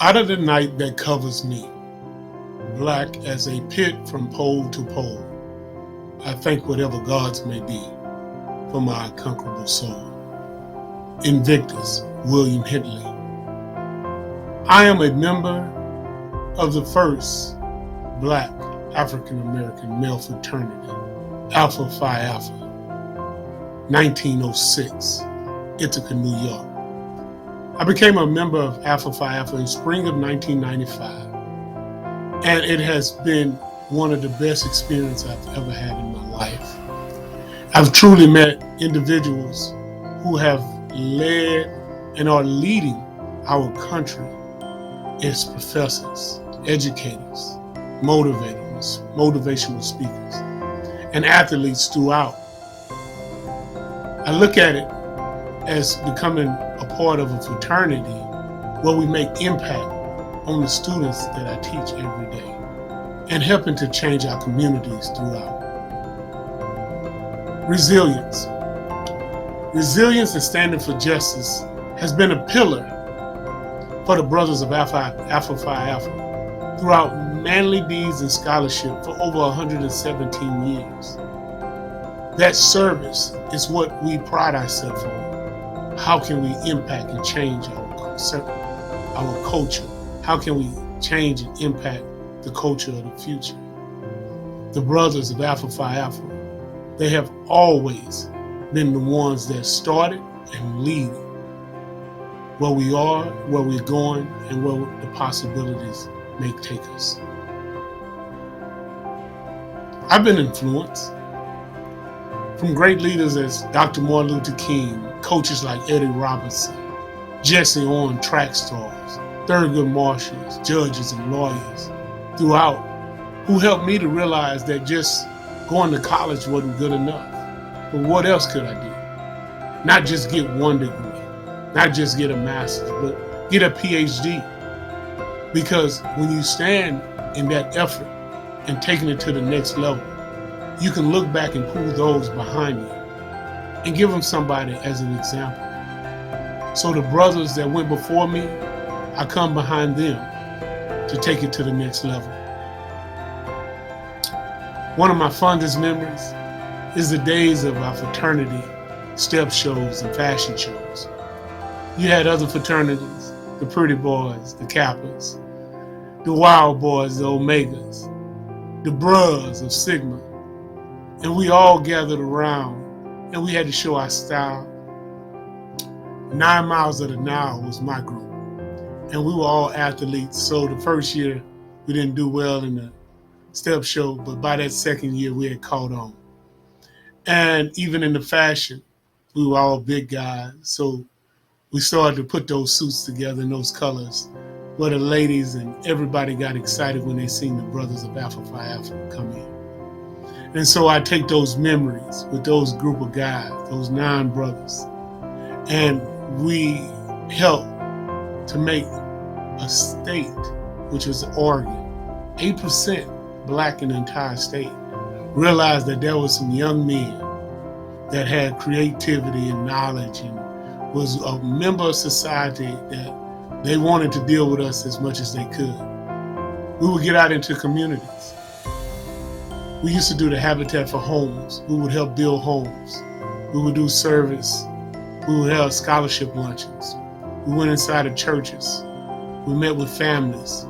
Out of the night that covers me, black as a pit from pole to pole, I thank whatever gods may be for my unconquerable soul. Invictus, William Hinckley. I am a member of the first black African-American male fraternity, Alpha Phi Alpha, 1906, Ithaca, New York. I became a member of Alpha Phi Alpha in spring of 1995, and it has been one of the best experiences I've ever had in my life. I've truly met individuals who have led and are leading our country as professors, educators, motivators, motivational speakers, and athletes throughout. I look at it as becoming a part of a fraternity where we make impact on the students that I teach every day and helping to change our communities throughout. Resilience. Resilience and standing for justice has been a pillar for the brothers of Alpha Phi Alpha throughout manly deeds and scholarship for over 117 years. That service is what we pride ourselves on. How can we impact and change our culture? How can we change and impact the culture of the future? The brothers of Alpha Phi Alpha, they have always been the ones that started and lead where we are, where we're going, and where the possibilities may take us. I've been influenced from great leaders as Dr. Martin Luther King, coaches like Eddie Robinson, Jesse Owens, track stars, Thurgood Marshals, judges and lawyers throughout, who helped me to realize that just going to college wasn't good enough. But what else could I do? Not just get one degree, not just get a master's, but get a PhD. Because when you stand in that effort and taking it to the next level, you can look back and pull those behind you and give them somebody as an example. So the brothers that went before me, I come behind them to take it to the next level. One of my fondest memories is the days of our fraternity step shows and fashion shows. You had other fraternities, the Pretty Boys, the Kappas, the Wild Boys, the Omegas, the Bros of Sigma, and we all gathered around and we had to show our style. 9 Miles of the Nile was my group, and we were all athletes. So the first year we didn't do well in the step show, but by that second year we had caught on. And even in the fashion, we were all big guys. So we started to put those suits together in those colors where the ladies and everybody got excited when they seen the brothers of Alpha Phi Alpha come in. And so I take those memories with those group of guys, those 9 brothers, and we helped to make a state, which was Oregon, 8% black in the entire state, realized that there was some young men that had creativity and knowledge and was a member of society that they wanted to deal with us as much as they could. We would get out into communities. We used to do the Habitat for Homes. We would help build homes. We would do service. We would have scholarship luncheons. We went inside of churches. We met with families.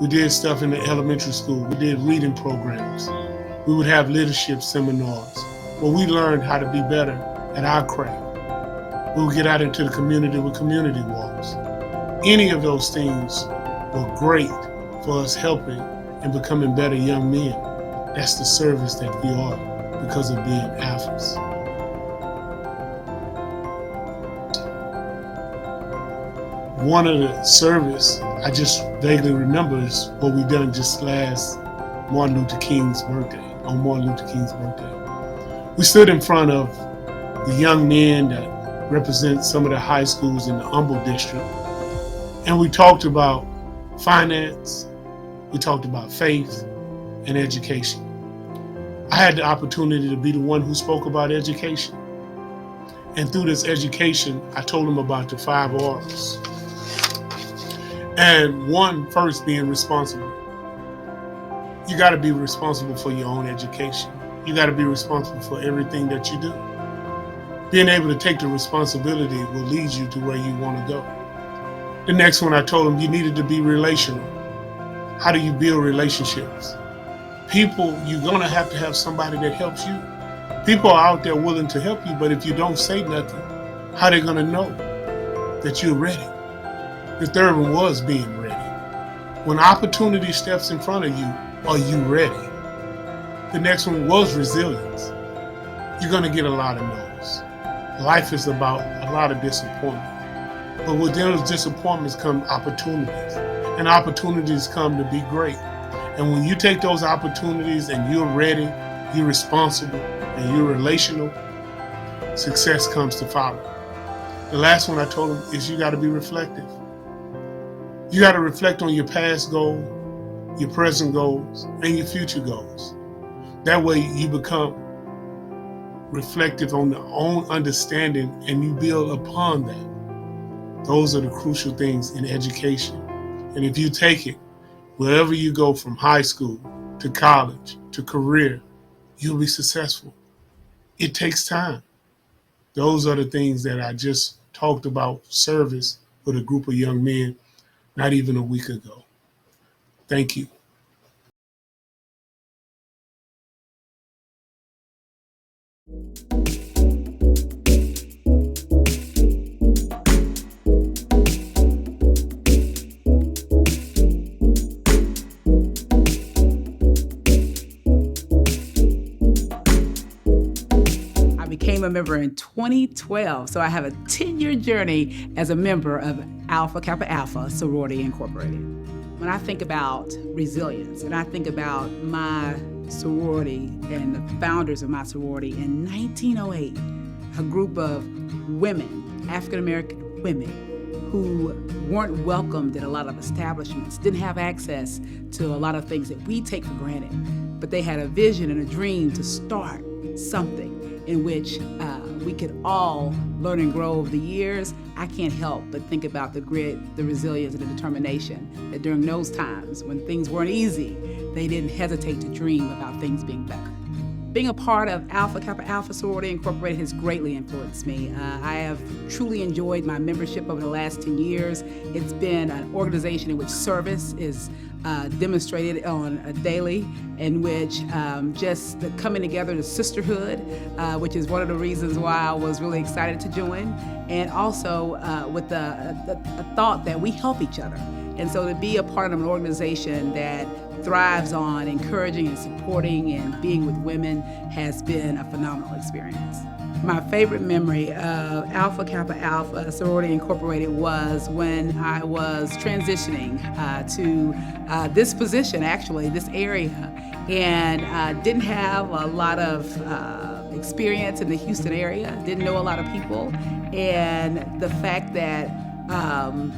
We did stuff in the elementary school. We did reading programs. We would have leadership seminars where we learned how to be better at our craft. We would get out into the community with community walks. Any of those things were great for us helping and becoming better young men. That's the service that we are because of being alphas. One of the service I just vaguely remember is what we done just last Martin Luther King's birthday, on Martin Luther King's birthday. We stood in front of the young men that represent some of the high schools in the Humble District, and we talked about finance, we talked about faith and education. I had the opportunity to be the one who spoke about education. And through this education, I told them about the 5 R's. And one, first, being responsible. You got to be responsible for your own education. You got to be responsible for everything that you do. Being able to take the responsibility will lead you to where you want to go. The next one, I told them you needed to be relational. How do you build relationships? People, you're going to have somebody that helps you. People are out there willing to help you, but if you don't say nothing, how are they going to know that you're ready? The third one was being ready. When opportunity steps in front of you, are you ready? The next one was resilience. You're going to get a lot of no's. Life is about a lot of disappointment. But with those disappointments come opportunities. And opportunities come to be great. And when you take those opportunities and you're ready, you're responsible, and you're relational, success comes to follow. The last one I told them is you got to be reflective. You got to reflect on your past goal, your present goals, and your future goals. That way you become reflective on your own understanding and you build upon that. Those are the crucial things in education. And if you take it, wherever you go from high school to college to career, you'll be successful. It takes time. Those are the things that I just talked about service with a group of young men not even a week ago. Thank you. A member in 2012, so I have a 10-year journey as a member of Alpha Kappa Alpha Sorority Incorporated. When I think about resilience and I think about my sorority and the founders of my sorority in 1908, a group of women, African American women, who weren't welcomed in a lot of establishments, didn't have access to a lot of things that we take for granted, but they had a vision and a dream to start something in which we could all learn and grow over the years. I can't help but think about the grit, the resilience, and the determination that during those times when things weren't easy, they didn't hesitate to dream about things being better. Being a part of Alpha Kappa Alpha Sorority Incorporated has greatly influenced me. I have truly enjoyed my membership over the last 10 years. It's been an organization in which service is demonstrated on a daily, in which just the coming together, the sisterhood, which is one of the reasons why I was really excited to join, and also with a thought that we help each other. And so to be a part of an organization that thrives on encouraging and supporting and being with women has been a phenomenal experience. My favorite memory of Alpha Kappa Alpha Sorority Incorporated was when I was transitioning to this position, actually, this area, and didn't have a lot of experience in the Houston area, didn't know a lot of people, and the fact that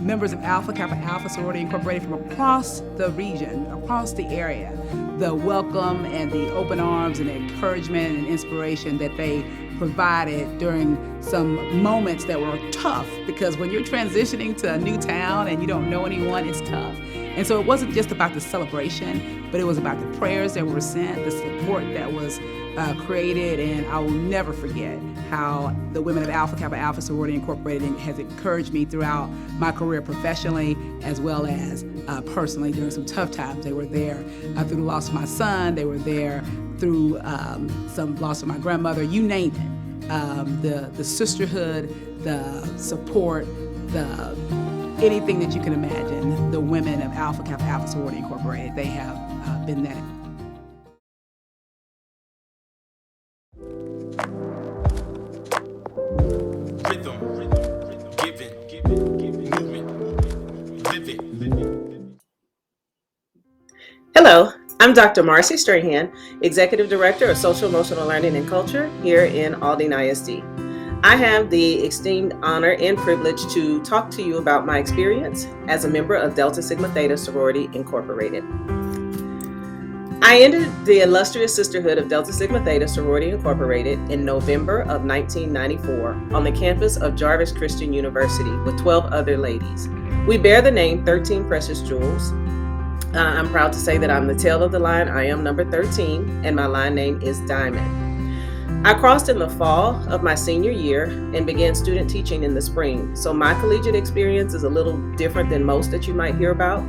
members of Alpha Kappa Alpha Sorority Incorporated from across the region, across the area, the welcome and the open arms and the encouragement and inspiration that they provided during some moments that were tough, because when you're transitioning to a new town and you don't know anyone, it's tough. And so it wasn't just about the celebration, but it was about the prayers that were sent, the support that was created, and I will never forget how the women of Alpha Kappa Alpha Sorority Incorporated has encouraged me throughout my career professionally as well as personally during some tough times. They were there through the loss of my son, they were there through some loss of my grandmother, you name it. The sisterhood, the support, anything that you can imagine, the women of Alpha Kappa Alpha Sorority Incorporated, they have been that. Hello, I'm Dr. Marcie Strahan, Executive Director of Social Emotional Learning and Culture here in Aldine ISD. I have the esteemed honor and privilege to talk to you about my experience as a member of Delta Sigma Theta Sorority Incorporated. I entered the illustrious sisterhood of Delta Sigma Theta Sorority Incorporated in November of 1994 on the campus of Jarvis Christian University with 12 other ladies. We bear the name 13 Precious Jewels. I'm proud to say that I'm the tail of the line. I am number 13, and my line name is Diamond. I crossed in the fall of my senior year and began student teaching in the spring. So my collegiate experience is a little different than most that you might hear about.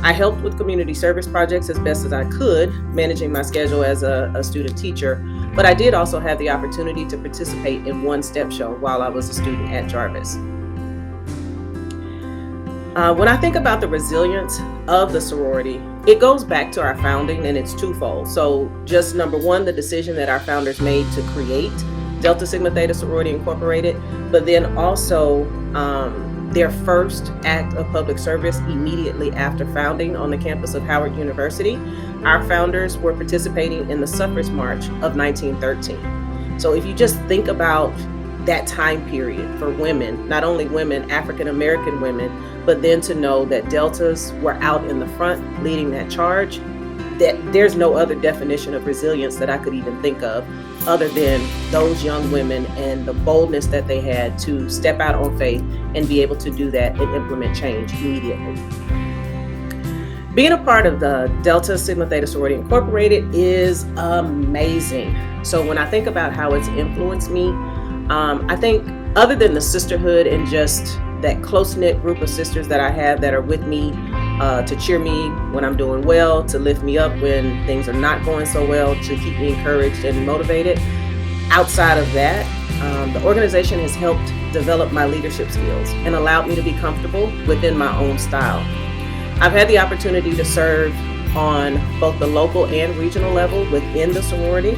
I helped with community service projects as best as I could, managing my schedule as a student teacher, but I did also have the opportunity to participate in one step show while I was a student at Jarvis. When I think about the resilience of the sorority, it goes back to our founding, and it's twofold. So just number one, the decision that our founders made to create Delta Sigma Theta Sorority Incorporated, but then also their first act of public service immediately after founding on the campus of Howard University. Our founders were participating in the Suffrage March of 1913. So if you just think about that time period for women, not only women, African American women, but then to know that Deltas were out in the front leading that charge, that there's no other definition of resilience that I could even think of other than those young women and the boldness that they had to step out on faith and be able to do that and implement change immediately. Being a part of the Delta Sigma Theta Sorority Incorporated is amazing. So when I think about how it's influenced me, I think other than the sisterhood and just that close-knit group of sisters that I have that are with me to cheer me when I'm doing well, to lift me up when things are not going so well, to keep me encouraged and motivated. Outside of that, the organization has helped develop my leadership skills and allowed me to be comfortable within my own style. I've had the opportunity to serve on both the local and regional level within the sorority.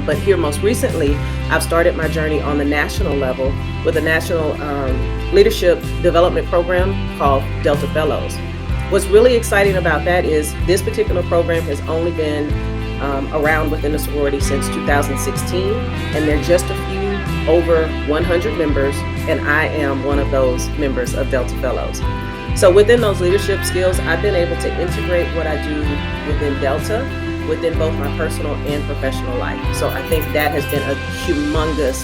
But here most recently, I've started my journey on the national level with a national leadership development program called Delta Fellows. What's really exciting about that is this particular program has only been around within the sorority since 2016, and there are just a few over 100 members, and I am one of those members of Delta Fellows. So within those leadership skills, I've been able to integrate what I do within Delta within both my personal and professional life. So I think that has been a humongous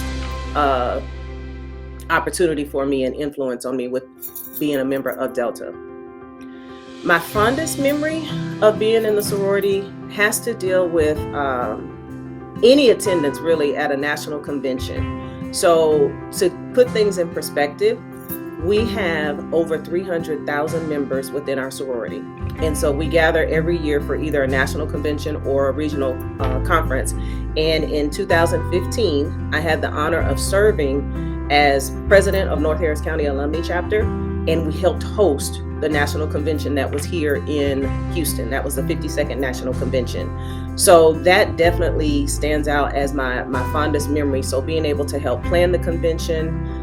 opportunity for me and influence on me with being a member of Delta. My fondest memory of being in the sorority has to deal with any attendance really at a national convention. So to put things in perspective, we have over 300,000 members within our sorority. And so we gather every year for either a national convention or a regional conference. And in 2015, I had the honor of serving as president of North Harris County Alumni Chapter, and we helped host the national convention that was here in Houston. That was the 52nd National Convention. So that definitely stands out as my fondest memory. So being able to help plan the convention,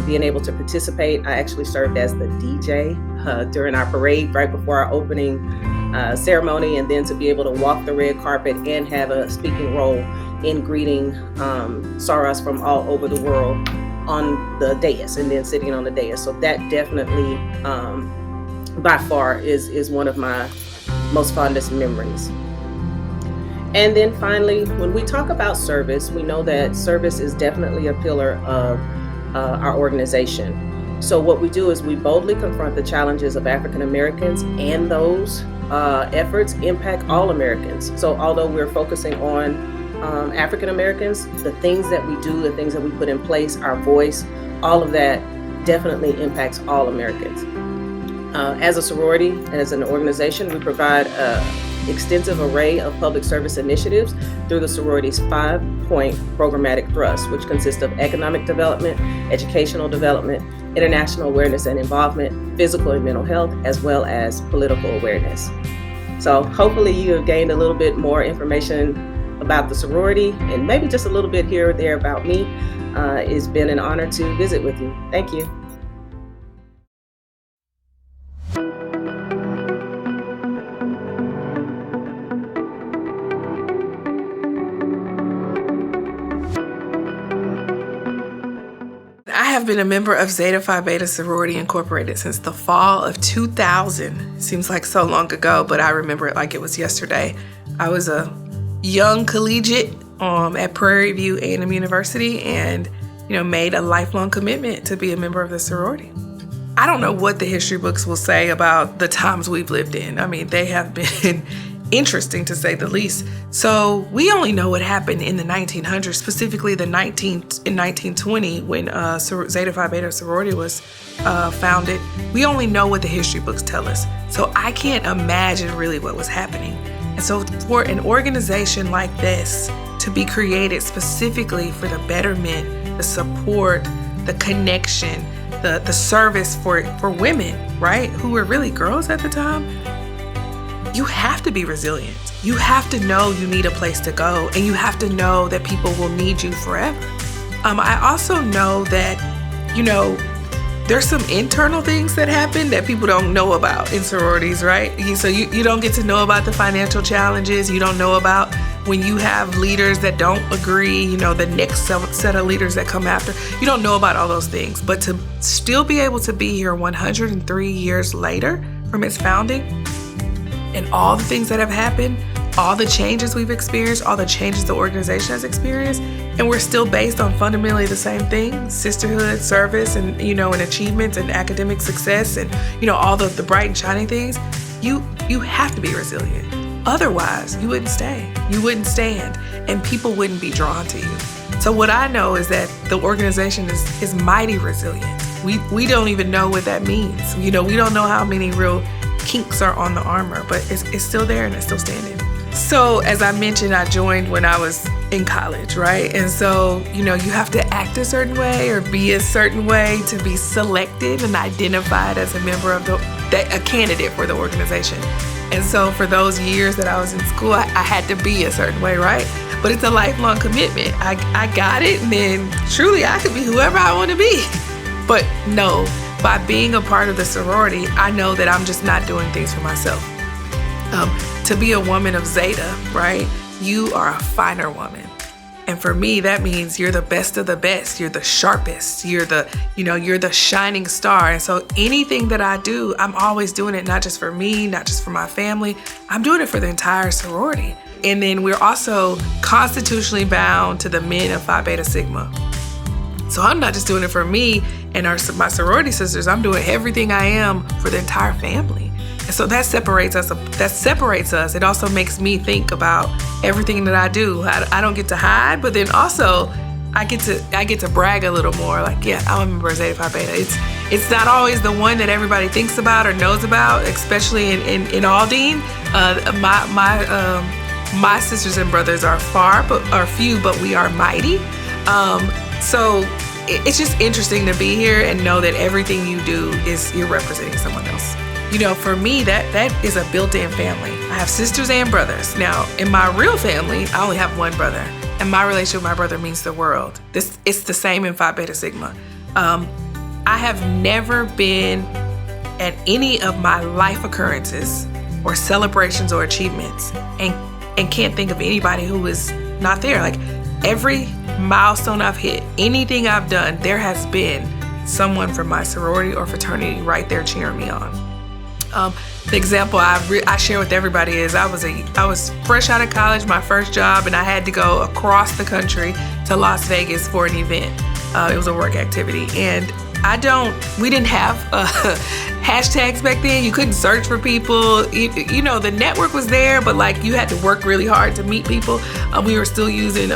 being able to participate. I actually served as the DJ during our parade right before our opening ceremony, and then to be able to walk the red carpet and have a speaking role in greeting Soros from all over the world on the dais and then sitting on the dais. So that definitely by far is one of my most fondest memories. And then finally, when we talk about service, we know that service is definitely a pillar of our organization. So what we do is we boldly confront the challenges of African Americans, and those efforts impact all Americans. So although we're focusing on African Americans, the things that we do, the things that we put in place, our voice, all of that definitely impacts all Americans. As a sorority, as an organization, we provide extensive array of public service initiatives through the sorority's 5-point programmatic thrust, which consists of economic development, educational development, international awareness and involvement, physical and mental health, as well as political awareness. So hopefully you have gained a little bit more information about the sorority and maybe just a little bit here or there about me. It's been an honor to visit with you. Thank you. I have been a member of Zeta Phi Beta Sorority Incorporated since the fall of 2000. Seems like so long ago, but I remember it like it was yesterday. I was a young collegiate at Prairie View A&M University and, made a lifelong commitment to be a member of the sorority. I don't know what the history books will say about the times we've lived in. I mean, they have been interesting to say the least. So we only know what happened in the 1900s, specifically in 1920 when Zeta Phi Beta sorority was founded. We only know what the history books tell us. So I can't imagine really what was happening. And so for an organization like this to be created specifically for the betterment, the support, the connection, the service for women, right, who were really girls at the time, you have to be resilient. You have to know you need a place to go, and you have to know that people will need you forever. I also know that, there's some internal things that happen that people don't know about in sororities, right? So you don't get to know about the financial challenges. You don't know about when you have leaders that don't agree, the next set of leaders that come after. You don't know about all those things. But to still be able to be here 103 years later from its founding, and all the things that have happened, all the changes we've experienced, all the changes the organization has experienced, and we're still based on fundamentally the same thing: sisterhood, service, and and achievements and academic success, and all the bright and shining things. You have to be resilient. Otherwise, you wouldn't stay. You wouldn't stand, and people wouldn't be drawn to you. So what I know is that the organization is mighty resilient. We don't even know what that means. We don't know how many real kinks are on the armor, but it's still there and it's still standing. So as I mentioned, I joined when I was in college, right? And so, you have to act a certain way or be a certain way to be selected and identified as a member of a candidate for the organization. And so for those years that I was in school, I had to be a certain way, right? But it's a lifelong commitment. I got it, and then truly I could be whoever I want to be. But no, by being a part of the sorority, I know that I'm just not doing things for myself. To be a woman of Zeta, right? You are a finer woman. And for me, that means you're the best of the best. You're the sharpest. You're the shining star. And so anything that I do, I'm always doing it not just for me, not just for my family. I'm doing it for the entire sorority. And then we're also constitutionally bound to the men of Phi Beta Sigma. So I'm not just doing it for me and my sorority sisters. I'm doing everything I am for the entire family. And so that separates us. It also makes me think about everything that I do. I don't get to hide, but then also I get to brag a little more. Like, yeah, I'm a member of Zeta Phi Beta. It's not always the one that everybody thinks about or knows about, especially in Aldine. My sisters and brothers are few, but we are mighty. So it's just interesting to be here and know that everything you do is you're representing someone else. For me, that is a built-in family. I have sisters and brothers. Now, in my real family, I only have one brother, and my relationship with my brother means the world. It's the same in Phi Beta Sigma. I have never been at any of my life occurrences or celebrations or achievements and can't think of anybody who is not there. Like, every milestone I've hit, anything I've done, there has been someone from my sorority or fraternity right there cheering me on. The example I share with everybody is I was fresh out of college, my first job, and I had to go across the country to Las Vegas for an event. It was a work activity, and we didn't have hashtags back then. You couldn't search for people. The network was there, but you had to work really hard to meet people. We were still using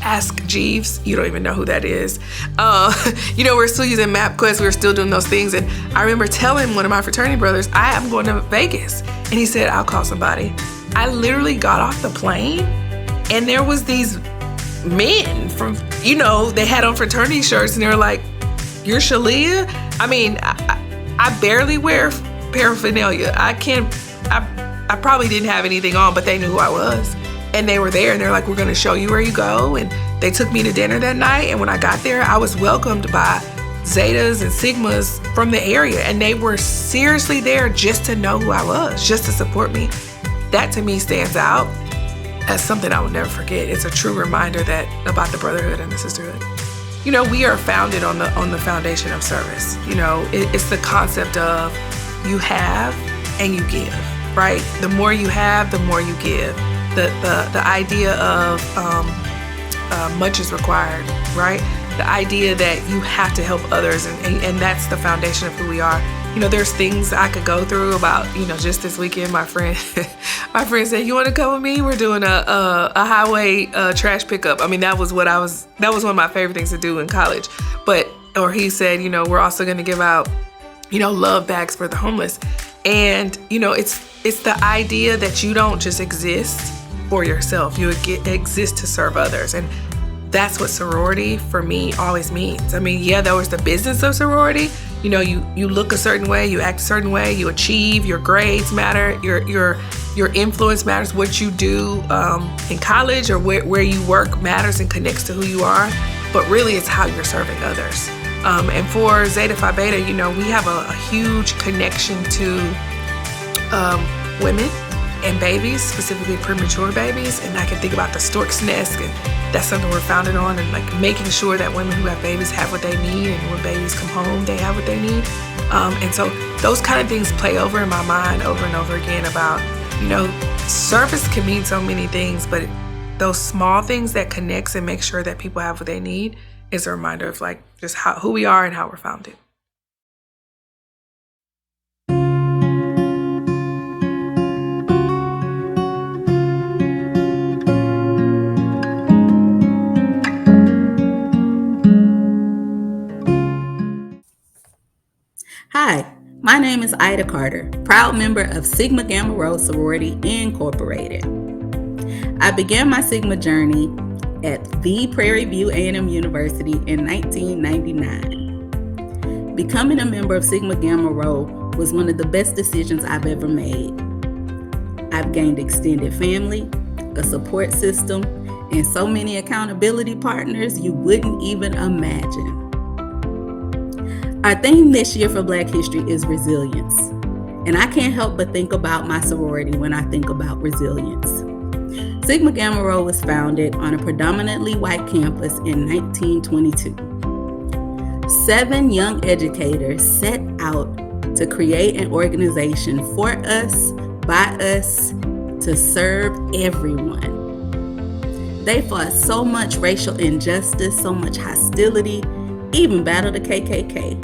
Ask Jeeves. You don't even know who that is. We're still using MapQuest. We were still doing those things. And I remember telling one of my fraternity brothers, I am going to Vegas. And he said, I'll call somebody. I literally got off the plane, and there was these men from, they had on fraternity shirts, and they were like, you're Sheleah? I mean, I barely wear paraphernalia. I probably didn't have anything on, but they knew who I was. And they were there, and they're like, we're going to show you where you go. And they took me to dinner that night. And when I got there, I was welcomed by Zetas and Sigmas from the area. And they were seriously there just to know who I was, just to support me. That to me stands out as something I will never forget. It's a true reminder about the brotherhood and the sisterhood. We are founded on the foundation of service. It's the concept of you have and you give, right? The more you have, the more you give. The idea of much is required, right? the idea that you have to help others, and that's the foundation of who we are. There's things I could go through about, just this weekend, my friend said, "You want to come with me? We're doing a highway trash pickup." I mean, that was one of my favorite things to do in college. Or he said, we're also going to give out, love bags for the homeless. And, it's the idea that you don't just exist for yourself. You exist to serve others. And that's what sorority for me always means. I mean, yeah, there was the business of sorority. You look a certain way, you act a certain way, you achieve, your grades matter, your influence matters, what you do in college or where you work matters and connects to who you are. But really, it's how you're serving others. And for Zeta Phi Beta, we have a huge connection to women and babies, specifically premature babies. And I can think about the Stork's Nest, and that's something we're founded on, and like making sure that women who have babies have what they need, and when babies come home, they have what they need. And so those kind of things play over in my mind over and over again about, service can mean so many things, but those small things that connects and make sure that people have what they need is a reminder of like just who we are and how we're founded. Hi, my name is Ida Carter, proud member of Sigma Gamma Rho Sorority Incorporated. I began my Sigma journey at the Prairie View A&M University in 1999. Becoming a member of Sigma Gamma Rho was one of the best decisions I've ever made. I've gained extended family, a support system, and so many accountability partners you wouldn't even imagine. Our theme this year for Black History is resilience, and I can't help but think about my sorority when I think about resilience. Sigma Gamma Rho was founded on a predominantly white campus in 1922. 7 young educators set out to create an organization for us, by us, to serve everyone. They fought so much racial injustice, so much hostility, even battled the KKK.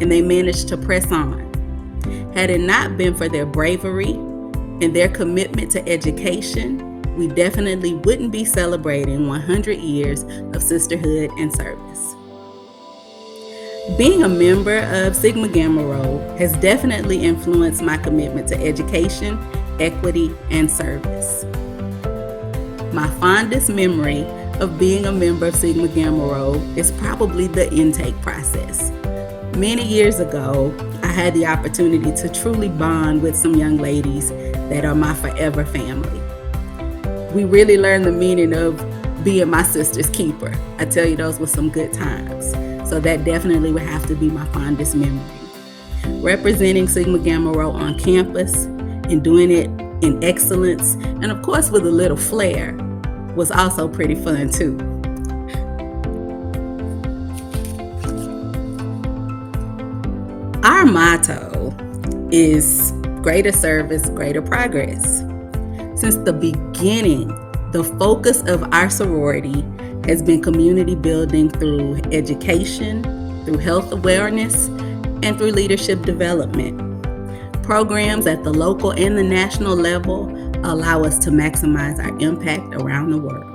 And they managed to press on. Had it not been for their bravery and their commitment to education, we definitely wouldn't be celebrating 100 years of sisterhood and service. Being a member of Sigma Gamma Rho has definitely influenced my commitment to education, equity, and service. My fondest memory of being a member of Sigma Gamma Rho is probably the intake process. Many years ago, I had the opportunity to truly bond with some young ladies that are my forever family. We really learned the meaning of being my sister's keeper. I tell you, those were some good times. So that definitely would have to be my fondest memory. Representing Sigma Gamma Rho on campus and doing it in excellence, and of course with a little flair, was also pretty fun too. Our motto is greater service, greater progress. Since the beginning, the focus of our sorority has been community building through education, through health awareness, and through leadership development. Programs at the local and the national level allow us to maximize our impact around the world.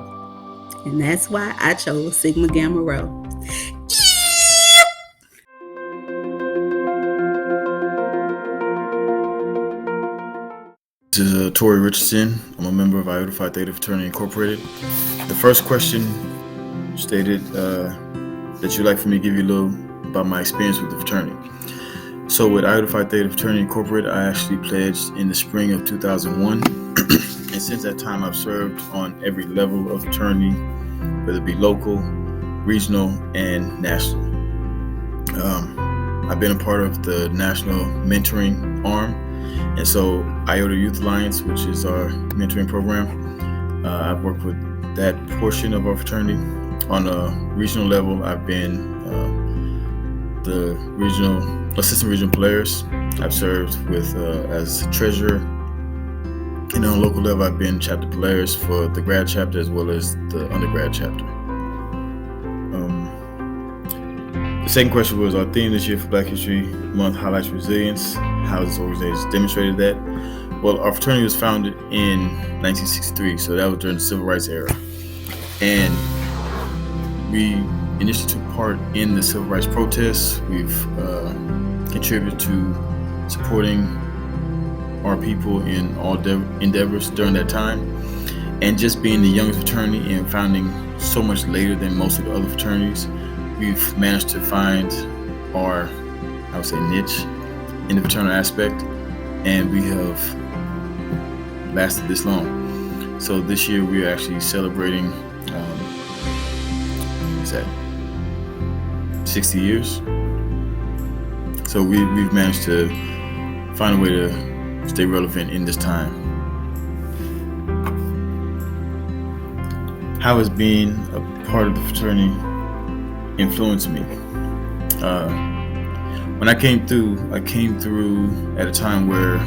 And that's why I chose Sigma Gamma Rho. This is Torrie Richardson. I'm a member of Iota Phi Theta Fraternity Incorporated. The first question stated that you'd like for me to give you a little about my experience with the fraternity. So with Iota Phi Theta Fraternity Incorporated, I actually pledged in the spring of 2001. And since that time, I've served on every level of fraternity, whether it be local, regional, and national. I've been a part of the national mentoring arm. And so Iota Youth Alliance, which is our mentoring program, I've worked with that portion of our fraternity. On a regional level, I've been the assistant regional players. I've served with as treasurer. And on a local level, I've been chapter players for the grad chapter as well as the undergrad chapter. The second question was, our theme this year for Black History Month highlights resilience. How this organization demonstrated that? Well, our fraternity was founded in 1963, so that was during the Civil Rights era. And we initially took part in the Civil Rights protests. We've contributed to supporting our people in all endeavors during that time. And just being the youngest fraternity and founding so much later than most of the other fraternities, we've managed to find our, I would say, niche in the fraternal aspect, and we have lasted this long. So this year we are actually celebrating, 60 years. So we've managed to find a way to stay relevant in this time. How has being a part of the fraternity influenced me? When I came through at a time where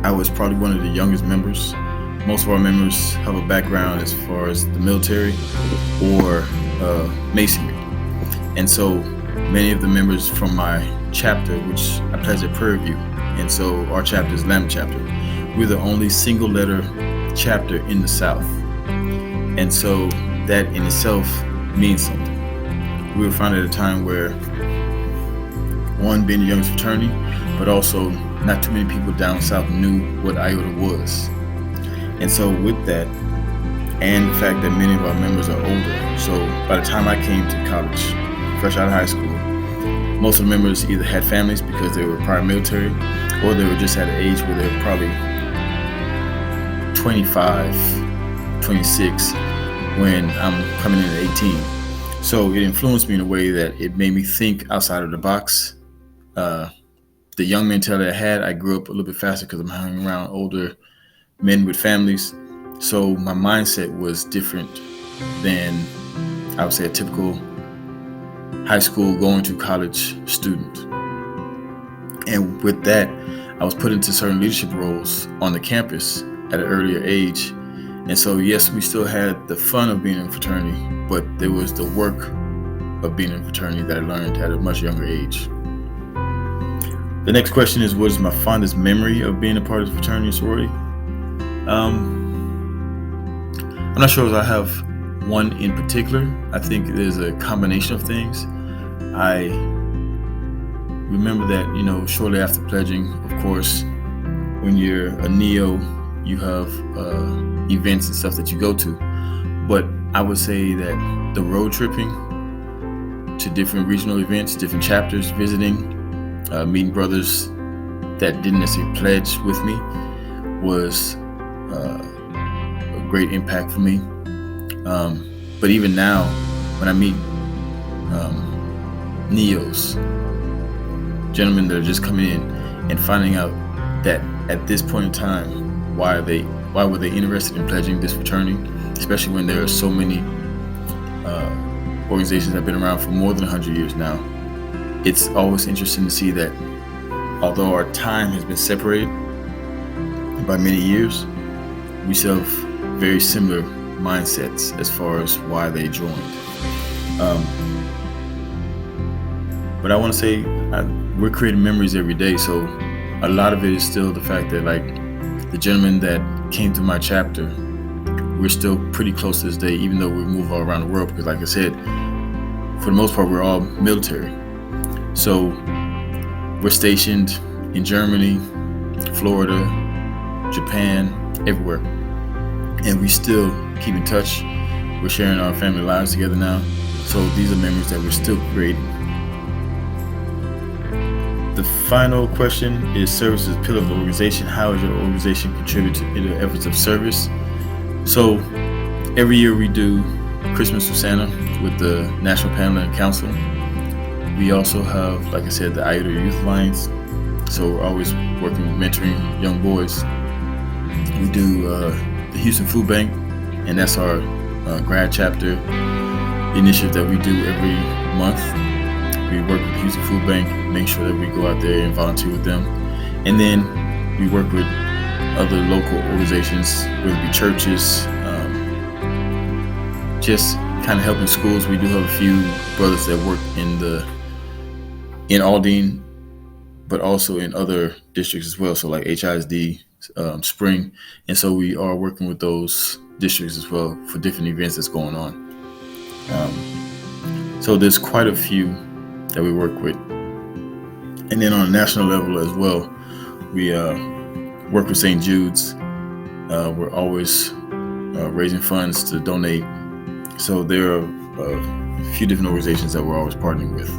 I was probably one of the youngest members. Most of our members have a background as far as the military or masonry. And so many of the members from my chapter, which I pledged at Prairie View, and so our chapter is Lamb Chapter, we're the only single letter chapter in the South. And so that in itself means something. We were founded at a time where, one, being the youngest fraternity, but also not too many people down south knew what Iota was. And so with that, and the fact that many of our members are older, so by the time I came to college, fresh out of high school, most of the members either had families because they were prior military, or they were just at an age where they were probably 25, 26, when I'm coming in at 18. So it influenced me in a way that it made me think outside of the box. The young mentality I had, I grew up a little bit faster because I'm hanging around older men with families. So my mindset was different than, I would say, a typical high school going to college student. And with that, I was put into certain leadership roles on the campus at an earlier age. And so, yes, we still had the fun of being in a fraternity, but there was the work of being in a fraternity that I learned at a much younger age. The next question is, what is my fondest memory of being a part of the fraternity and sorority? I'm not sure if I have one in particular. I think there's a combination of things. I remember that, shortly after pledging, of course, when you're a neo, you have events and stuff that you go to. But I would say that the road tripping to different regional events, different chapters, visiting, meeting brothers that didn't necessarily pledge with me was a great impact for me. But even now, when I meet neos, gentlemen that are just coming in and finding out that at this point in time, why were they interested in pledging this fraternity, especially when there are so many organizations that have been around for more than 100 years now. It's always interesting to see that although our time has been separated by many years, we still have very similar mindsets as far as why they joined. But I want to say we're creating memories every day, so a lot of it is still the fact that, like, the gentleman that came through my chapter, we're still pretty close to this day, even though we move all around the world, because like I said, for the most part, we're all military. So we're stationed in Germany, Florida, Japan, everywhere. And we still keep in touch. We're sharing our family lives together now. So these are memories that we're still creating. The final question is, service is a pillar of the organization. How has your organization contributed to the efforts of service? So every year we do Christmas with Santa with the National Panel and Council. We also have, like I said, the Iota Youth Alliance. So we're always working with mentoring young boys. We do the Houston Food Bank, and that's our grad chapter initiative that we do every month. We work with Houston Food Bank, make sure that we go out there and volunteer with them. And then we work with other local organizations, whether it be churches, just kind of helping schools. We do have a few brothers that work in Aldine, but also in other districts as well. So like HISD, Spring. And so we are working with those districts as well for different events that's going on. So there's quite a few that we work with. And then on a national level as well, we work with St. Jude's. We're always raising funds to donate. So there are a few different organizations that we're always partnering with.